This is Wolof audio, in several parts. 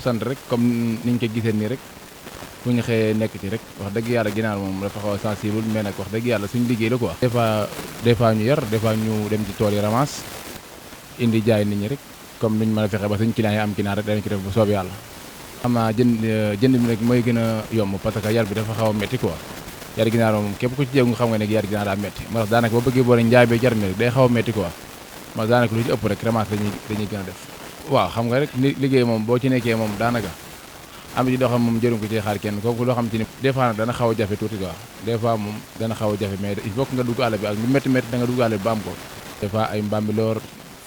sant rek comme niñ ko gisee nii rek bu ñu xëyee nekk ci rek wax dëgg yàlla ginaar moom dafa xaw a sensible mais nag wax dëgg yàlla suñu liggéey la quoi. des fois ñu yar des fois ñu dem ci tool yi ramas indi jaay nit ñi rek comme nuñ mën a fexe ba suñ client yi am ginaar rek dañu ci def bu soob yàlla. xam naa jënd bi rek mooy gën a yomb parce que yar bi dafa xaw a métti quoi yar ginaar moom képp ku ci jéego nga xam nga ne yar ginaar daa métti moo tax daanaka boo bëggee boole njaay bee jar mi rek day xaw a métti quoi moo tax daanaka lu ci ëpp rek ramas dañuy gën a def. waaw xam nga rek liggéey moom boo ci nekkee moom daanaka am ci doo xam moom jërum ko ci xaar kenn kooku loo xam te ni des fois nag dana xaw a jafe tuuti quoi des fois moom dana xaw a jafe mais il faut que nga dugg àll bi ak lu métti métti da nga dugg àll bi ba am ko des fois ay mbambiloor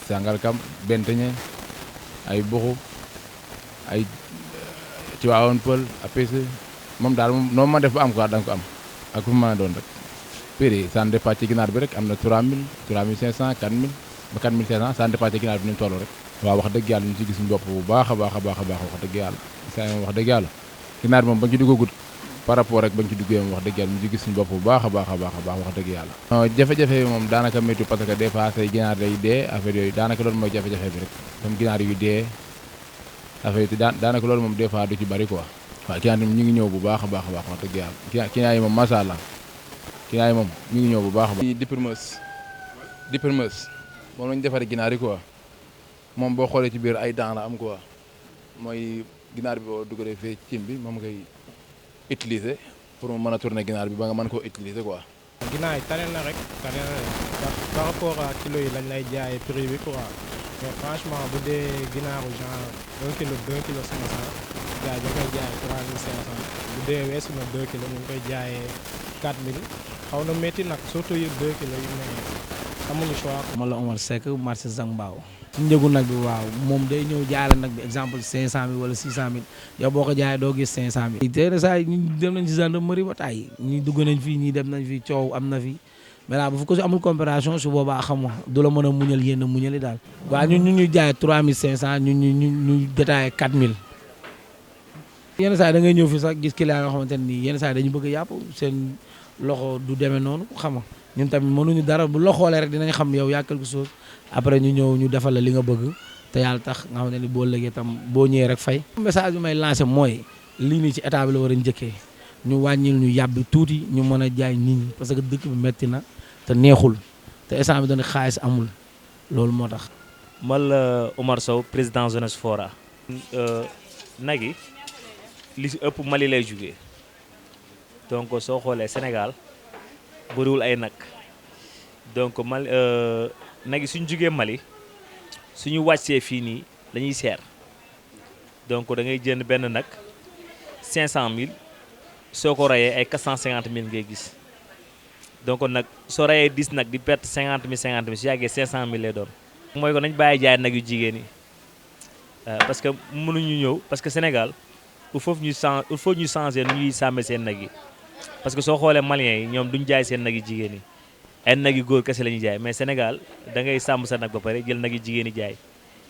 sangalkam benteñe ay buxu ay Tivaouane Peulh APC moom daal moom noo ma def ba am ko da nga ko am ak fu mu mën a doon rek prix yi ça dépend ci ginaar bi rek am na 3000 3500 4000 ba 4500 ça dépend ci ginaar bi ni mu toll rek waaw wax dëgg yàlla ñu ci gis suñu bopp bu baax a baax a baax a baax wax dëgg yàlla saa moom wax dëgg yàlla ginaar moom bañ ci duggagut par rapport rek bañ ci duggee moom wax dëgg yàlla ñu ci gis suñu bopp bu baax a baax a baax a baax wax dëgg yàlla jafe-jafe yi moom daanaka métti parce que des fois say ginaar day dee affaire yooyu daanaka loolu mooy jafe-jafe bi rek comme ginaar yu dee affaire yi daanaka loolu moom des fois du ci bari quoi waaw client yi ñu ngi ñëw bu baax a baax a baax wax dëgg yàlla client yi moom macha allah client yi moom ñu ngi ñëw bu baax a baax dipermeuse moom lañu defaree ginaar yi quoi moom boo xoolee ci biir ay dents la am quoi mooy ginaar bi boo dugalee fee cin bi moom ngay utiliser pour mu mën a tourner ginaar bi ba nga mën koo utiliser quoi. ginaar yi tane na rek par rapport à kilo yi lañ lay jaayee prix bi quoi mais franchement bu dee ginaaru genre 1 kilo 2 kilo 500 gars yi dañ koy jaayee 3500 bu dee weesu na 2 kilos ñu ngi koy jaayee 4000 xaw na métti nag surtout yu 2 kilos yu ne amuñu choix. man la Omar Seck marché Zang Mbao ci njëgu nag bi waaw moom day ñëw jaay la nag bi exemple 500000 wala 600000 yow boo ko jaayee doo gis 500000. tey na saa yi ñu dem nañ ci gendarmerie ba tàyyi ñii dugg nañ fii ñii dem nañ fi coow am na fi maintenant bu ko si amul comparaison su boobaa xam nga du la mën a muñal yenn muñali daal. waaw ñun ñu ñuy jaayee 3500 ñun ñu détaillé 4000. yenn saa yi da ngay ñëw fi sax gis client yoo xamante ne nii yenn saa yi dañu bëgg a yàpp seen loxo du demee noonu xam nga ñun tamit mënuñu dara bu la xoolee rek dinañ xam yow yaa quelque chose après ñu ñëw ñu defal la li nga bëgg te yàlla tax nga xam ne ni boo lëgee tam boo ñëwee rek fay. message bi may lancé mooy lii nii ci état bi la war a njëkkee ñu wàññil ñu yàbbi tuuti ñu mën a jaay nit ñi parce que dëkk bi metti na te neexul te instant bi dañu xaalis amul loolu moo tax. man la Omar Sow président Jeunesse Fora. nag yi li si ëpp Mali lay jugee donc soo xoolee Sénégal bëriwul ay nag donc nag yi suñu jugee Mali suñu wàccee fii nii dañuy seer donc da ngay jënd benn nag 500000 soo ko rayee ay 450000 ngay gis donc nag soo rayee 10 nag di perte 50000 su yàggee 500000 lay doon. mooy ko nañ bàyyi jaay nag yu jigéen yi parce que mënuñu ñëw parce que Sénégal il faut ñu changer nu ñuy sàmmee seen nag yi parce que soo xoolee Maliens yi ñoom duñ jaay seen nag yu jigéen yi ay nag yu góor kese la ñuy jaay mais Sénégal da ngay sàmm sa nag ba pare jël nag yu jigéen yi jaay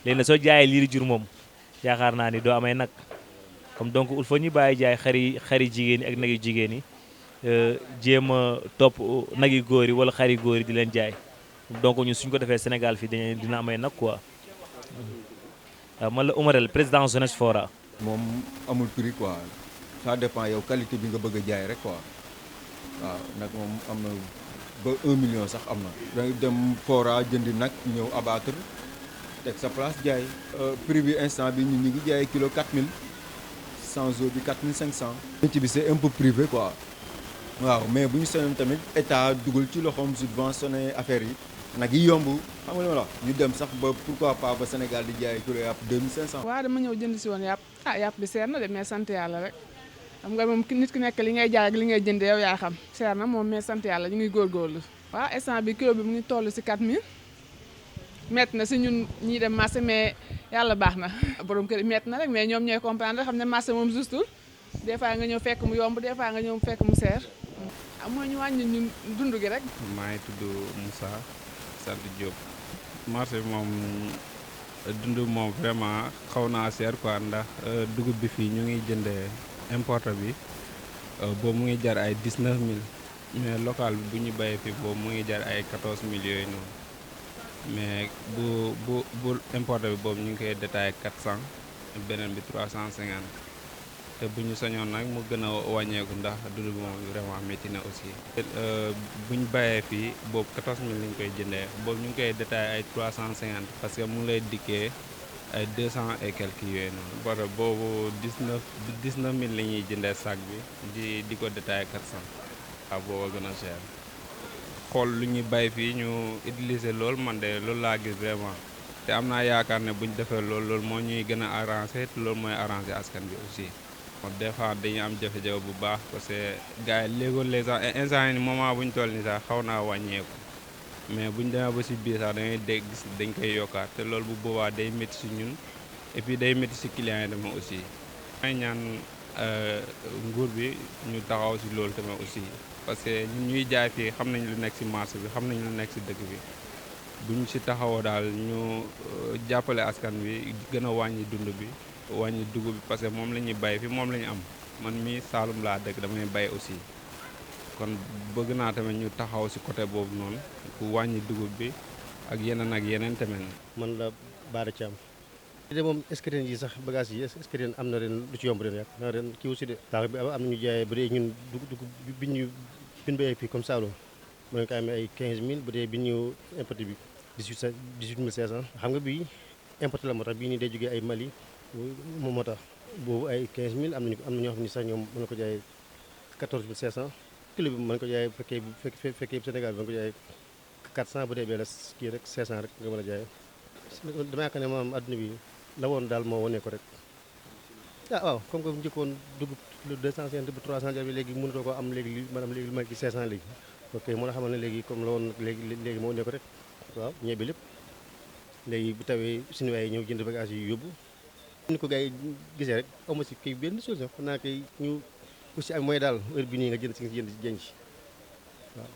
léegi nag soo jaayee liiri jur moom yaakaar naa ni doo amay nag comme donc il faut ñu bàyyi jaay xari jigéen yi ak nag yu jigéen yi jéem a topp nag yu góor yi wala xari góor yi di leen jaay donc ñun suñ ko defee Sénégal fii dina amay nag quoi waaw man la Oumarel président Jeunesse Fora. moom amul prix quoi ça dépend yow qualité bi nga bëgg a jaay rek quoi waaw nag moom am na ba 1 million sax am na. dangay dem Fora jëndi nag ñëw abattre teg sa place jaay. prix bi instant bi ñu ngi jaay kilo 4000 100 euro bi 4500. métier bi c'est un peu privé quoi waaw mais bu ñu sañoon tamit état dugal ci loxoom subventionné affaire yi nag yi yomb xam nga li ma la ñu dem sax ba pourquoi pas ba Sénégal di jaay kilo yàpp 2500. waaw dama ñëw jënd si woon yàpp yàpp bi seer na de mais sant yàlla rek xam nga moom nit ki nekk li ngay jaay ak li ngay jëndee yow yaa xam seer na moom mais sant yàlla ñu ngi góorgóorlu. waaw instant bi kilo bi mu ngi toll si 4000 métti na si ñun ñiy dem marché mais yàlla baax na borom kër yi métti na rek mais ñoom ñooy comprendre xam ne marché moom justul des fois nga ñëw fekk mu yomb des fois nga ñëw fekk mu seer. mooy ñu wàññi ñun dund gi rek. maa ngi tudd Moussa sant Diop. marché bi moom dund moom vraiment xaw naa seer quoi ndax dugub bi fii ñu ngi jëndee importe bi boobu mu ngi jar ay 19000 mais local bi bu ñu bayee fii boobu mu ngi jar ay 14000 yooyu noonu mais bu importe bi boobu ñu ngi koy détaillé 400 beneen bi 350 te bu ñu sañoon nag mu gën a wàññeeku ndax dund bi moom vraiment métti na aussi. bu ñu bàyyee fii boobu 14000 lañ koy jëndee boobu ñu ngi koy détaillé ay 350 parce que mu ngi lay dikkee ay 200 et quelques yooyu noonu. parce que boobu 19000 la ñuy jëndee sac bi di ko détaillé 400 waaw booba gën a cher. xool lu ñuy bay fii ñu utiliser loolu man de loolu laa gis vraiment te am naa yaakaar ne bu ñu defee loolu moo ñuy gën a arrangé te loolu mooy arrangé askan bi aussi. bon des fois dañuy am jafe-jafe bu baax parce que gars yi léegoo-léeg sax instant yi moment bu ñu toll nii sax xaw naa wàññeeku mais bu ñu demee ba si biir sax da ngay dégg gis dañ koy yokkaat te loolu bu boobaa day métti si ñun et puis day métti si clients yi tamit aussi. may ñaan nguur bi ñu taxaw si loolu tamit aussi. parce que ñun ñuy jaay fii xam nañ lu nekk ci marché bi xam nañ lu nekk ci dëkk bi bu ñu ci taxawoo daal ñu jàppale askan bi gën a wàññi dund bi wàññi dugub bi parce que moom la ñuy bay fi moom la ñu am man mii Saalum laa dëkk damay bay aussi kon bëgg naa tamit ñu taxaw ci côté boobu noonu ku wàññi dugub bi ak yeneen tamit. man la Bara Thiam. de moom screen yi sax bagage yi screen am na ren lu ci yomb ren na ren kii aussi de tax bi am nañu jaayee bu dee ñun dugub bi ñu béyee fii comme Saloum mën nga ko amee ay 15000 bu dee bi ñu importé bi 18500 xam nga bii importé la moo tax bii nii day jógee ay Mali moom moo tax boobu ay 15000 am na ñoo xam ne sax ñoom mën na ko jaayee 14500 kilo bi mën ko jaayee bu fekkee Sénégal bi mën ko jaayee 400 bu dee benn kii rek 500 rek nga mën a jaayee dama yaakaar ne maanaam adduna bi la woon daal moo wane ko rek waaw comme que njëkkoon dugub lu 250 bu 300 jar bi léegi mënutoo ko am léegi maanaam léegi lu may ci 500 léegi ok moo la xamal ne léegi comme la woon léegi moo wane ko rek waaw ñebe lépp léegi bu tawee suñu waay ñëw jënd bagage yi yóbbu ni ko gars yi gisee rek amu si kay benn solution xanaa kay ñu ku si am mooy daal heure bi nii nga jënd si jënd waaw